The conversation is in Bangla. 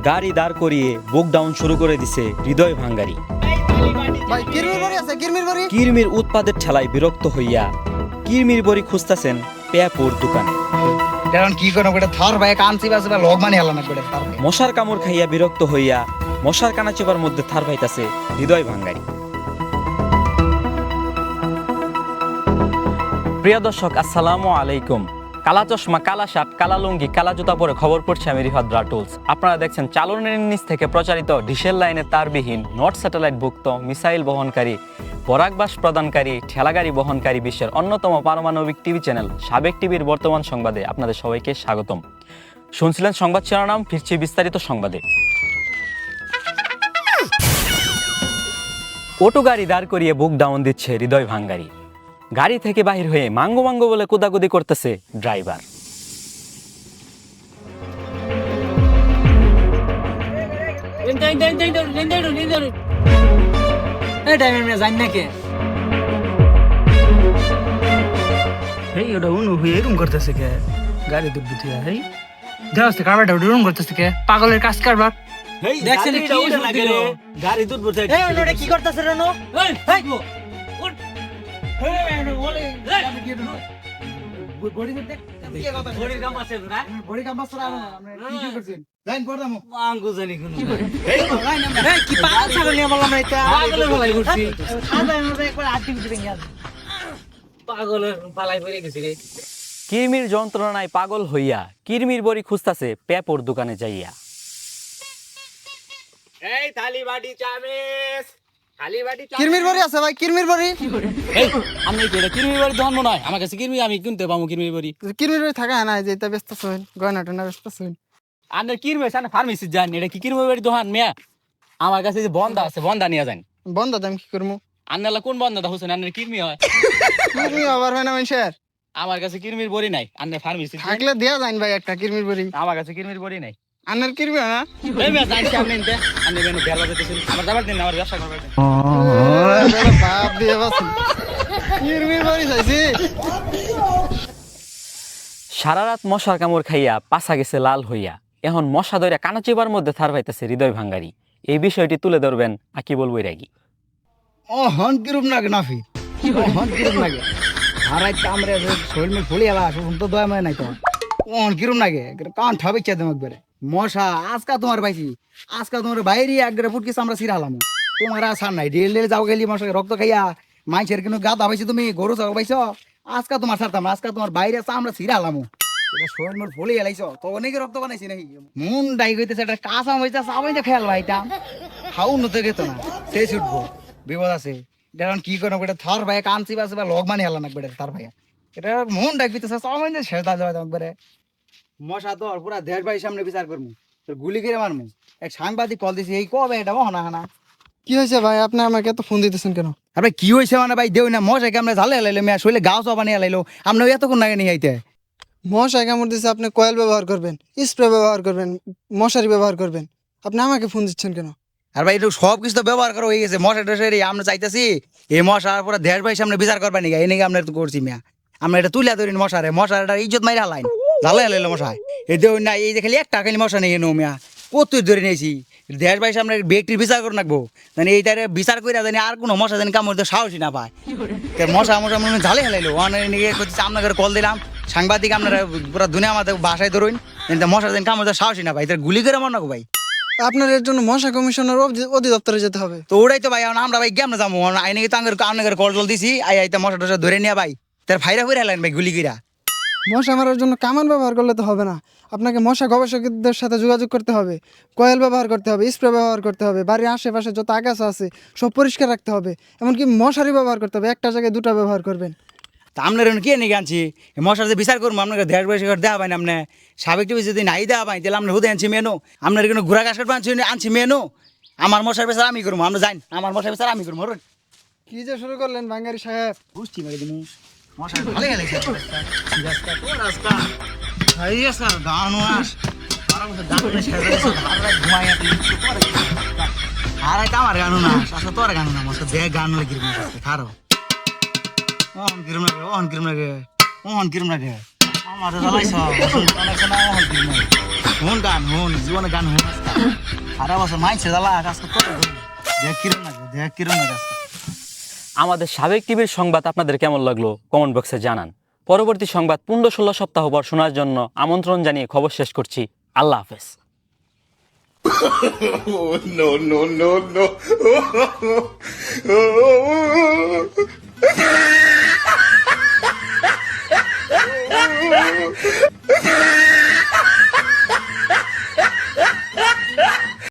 গাড়ি দাঁড় করিয়ে বুক ডাউন শুরু করে দিছে হৃদয় ভাঙ্গারি। কিরমির উৎপাদের ঠেলায় বিরক্ত হইয়া কিরমির বড়ি খুঁজতেছেন পেয়াপুর দোকানে। মশার কামড় খাইয়া বিরক্ত হইয়া মশার কানাচেবার মধ্যে থার পাইতাছে হৃদয় ভাঙ্গারি। প্রিয় দর্শক, আসসালামু আলাইকুম। কালা চশমা, কালা শার্ট, কালা লুঙ্গি, কালা জুতা পরে খবর পড়ছে আমি রিফাত রাটুলস। আপনারা দেখছেন চালনের নিচ থেকে প্রচারিত ডিশেল লাইনে তারবিহীন, নর্থ স্যাটেলাইট ভুক্ত, মিসাইল বহনকারী, পরাগবাস প্রদানকারী, ঠেলাগাড়ি বহনকারী বিশ্বের অন্যতম পারমাণবিক টিভি চ্যানেল সাবেক টিভির বর্তমান সংবাদে আপনাদের সবাইকে স্বাগতম। শুনছিলেন সংবাদ শিরোনাম, ফিরছি বিস্তারিত সংবাদে। অটো গাড়ি দাঁড় করিয়ে বুক ডাউন দিচ্ছে হৃদয় ভাঙ্গারি। গাড়ি থেকে বাহির হয়ে মাঙ্গো মাঙ্গো বলে কোদাকুদি করতেছে ড্রাইভার। পাগলের কাজ কারবার কি করতেছে কিরমির যন্ত্রণায় পাগল হইয়া কিরমির বড়ি খুঁজতাছে পেপর দোকানে যাইয়া। এই থালি বাটি চামচ, থালি বাটি চামচ। কিরমির বড়ি আছে ভাই, কিরমির বড়ি। এই আমি কি এটা কিরমির বড়ি দহন মনে হয় আমার কাছে কিরমি, আমি কিনতে পাবো কিরমির বড়ি। কিরমির বড়ি থাকা না, যে এটা ব্যস্ত আছেন, গয়নাটা না ব্যস্ত আছেন। আনের কিরমি আছে, ফার্মেসি যান, এটা কি কিরমির বড়ি দহন মিয়া? আমার কাছে যে বন্ধা আছে, বন্ধা নিয়ে যান। বন্ধ দাম কি করবো? আন্নালা কোন বন্ধা হোসেন? আনের কিরমি হয়? কিরমি আবার হয় না মানুষের। আমার কাছে কিরমির বড়ি নাই। আন্নের ফার্মেসি থাকলে দেয়া যান ভাই একটা কিরমির বড়ি। আমার কাছে কিরমির বড়ি নাই। আনের কিরমি হয় না? এই মিয়া জানছি আপনি নিতে। আন্নে বেনো বেলা যেতেছেন। আমার যাবার দিন না, আমার ব্যবসা করবার দিন। বাপ দিয়ে বাসুন। কিরমির বড়ি চাইছি। সারা রাত মশার কামড় খাইয়া পাছা গেছে লাল হইয়া, এখন মশা ধইরা কানাচিবার মধ্যে থার পাইতেছে হৃদয় ভাঙ্গারি। এই বিষয়টি তুলে ধরবেন আকিবুল বৈরাগী। ও হন কিরম নাগে নাফি, হন কিরম নাগে হারাই কামড়ে শরীর মে ফুলি এলা শুন তো দয়া মানে নাই তো। ও হন কিরম নাগে কান ঠাবে চে দেম একবারে মশা আজকা তোমার পাইছি, আজকা তোমার বাইরে একবারে ফুটকি আমরা সিরালাম। তোমার আসার নাই, ডেল ডেল যাও গেলি মশা রক্ত খাইয়া মাইছের কিন্তু গাদা পাইছি, তুমি গরু ছাগল পাইছো। আজকা তোমার ছাড়তাম, আজকা তোমার বাইরে আমরা সিরালাম। শরীর মোর ফুলি এলাইছো তো অনেক রক্ত বানাইছি নাকি মন ডাই হইতেছে, একটা কাঁচা হইতে চাবাই খেয়াল ভাইটা খাও নতে গেত না, সেই ছুটবো বিপদ আছে। এখন কি করবো, এটা থার ভাই কানছি বাসে বা লগ মানে হেলা না বেটা তার ভাইয়া, এটা মন ডাকবিতেছে চাবাই শেষ দা যাওয়া একবারে। মশা তো পুরা দেড় ভাই সামনে বিচার করবো, তোর গুলি করে মারমু। এক সাংবাদিক কল দিছি, এই কবে এটা হনা হানা। কি হয়েছে ভাই, আপনি আমাকে এত ফোন দিতেছেন কেন? আরে কি হয়েছে মানে ভাই, দেও না মশাকে আমরা ঝালে হেলাইলো, মেয়া শৈলে গাও চাবানি হেলাইলো, আমরা এতক্ষণ লাগে নিয়ে আইতে। মশাই কামড় দিচ্ছে, আপনি কয়েল ব্যবহার করবেন, স্প্রে ব্যবহার করবেন, মশারি ব্যবহার করবেন, আপনি আমাকে ফোন দিচ্ছেন কেন? আর ভাই এটা সব কিছু তো ব্যবহার করা হয়ে গেছে, মশা টশারি আমরা চাইতেছি এই মশার পুরো দেড় ভাই সামনে বিচার করবা নিগা, এই নিগে আমরা তো করছি মিয়া। আমরা এটা তুলে ধরি মশারে, মশার ইজ্জত মাইরা হালাইন, ঝালে হেলাইলো মশাই। এই দেও না, এই যে খালি একটা খালি মশা নিয়ে নো মিয়া, কত ধরে নিয়েছি। দেড় ভাই সামনে ব্যক্তির বিচার করে রাখবো, মানে এইটারে বিচার করে জানি আর কোনো মশা জানি কামড় সাহসী না পায়। মশা মশা মনে ঝালে হেলাইলো, নিয়ে আপনাকে কল দিলাম সাংবাদিক, আপনারা পুরো দুনিয়া আমাদের বাসায় ধরুন, মশা জানি কামড় সাহসী না পাই, তার গুলি করে মর নাকো ভাই। আপনার এর জন্য মশা কমিশনার অধিদপ্তরে যেতে হবে। তো ওটাই তো ভাই, আমরা ভাই কেমন যাবো আইনে তো আপনাদের কল টল দিছি, আইতে মশা টশা ধরে নিয়ে ভাই তার ফাইরা ফিরে হেলেন ভাই গুলি কিরা। মশা মারার জন্য কামান ব্যবহার করলে তো হবে না, আপনাকে মশা গবেষকদের সাথে যোগাযোগ করতে হবে, কয়েল ব্যবহার করতে হবে, স্প্রে ব্যবহার করতে হবে, বাড়ির আশেপাশে যত আগাছা আছে সব পরিষ্কার রাখতে হবে, এমনকি মশারি ব্যবহার করতে হবে, একটা জায়গায় দুটো ব্যবহার করবেন। তা আপনার কি নিয়ে আনছি মশার যে বিচার করবো, আপনাকে দেড় বয়স দেওয়া পাই না, আপনি সাবেক টিভি যদি নাই দেওয়া পাই তাহলে আপনার হুদে আনছি মেনো, আপনার কোনো ঘোরা কাজ করবো আনছি মেনো। আমার মশার বিচার আমি করবো, আমরা যাই আমার মশার বিচার আমি করবো। কি যে শুরু করলেন ভাঙ্গারি সাহেব? বুঝছি ভাই তুমি মশার ভালো গেলেছে আমার গানো না তোর গানো না মশা দেখ গান লাগি খারো অন কিরম লাগে, অন কিরম লাগে, অন কিরম লাগে আমার জ্বালাইছ অন কিরম লাগে। হুন গান হুন জীবনে গান হুন সারা বছর মাইছে জ্বালা আজকে কত দেখ কিরম লাগে দেখ কিরম লাগে আজকে। আমাদের সাবেক টিভির সংবাদ আপনাদের কেমন লাগলো কমেন্ট বক্সে জানান। পরবর্তী সংবাদ 15-16 সপ্তাহ পর শোনার জন্য আমন্ত্রণ জানিয়ে খবর শেষ করছি। আল্লাহ হাফেজ। Oh, no, no, no, no.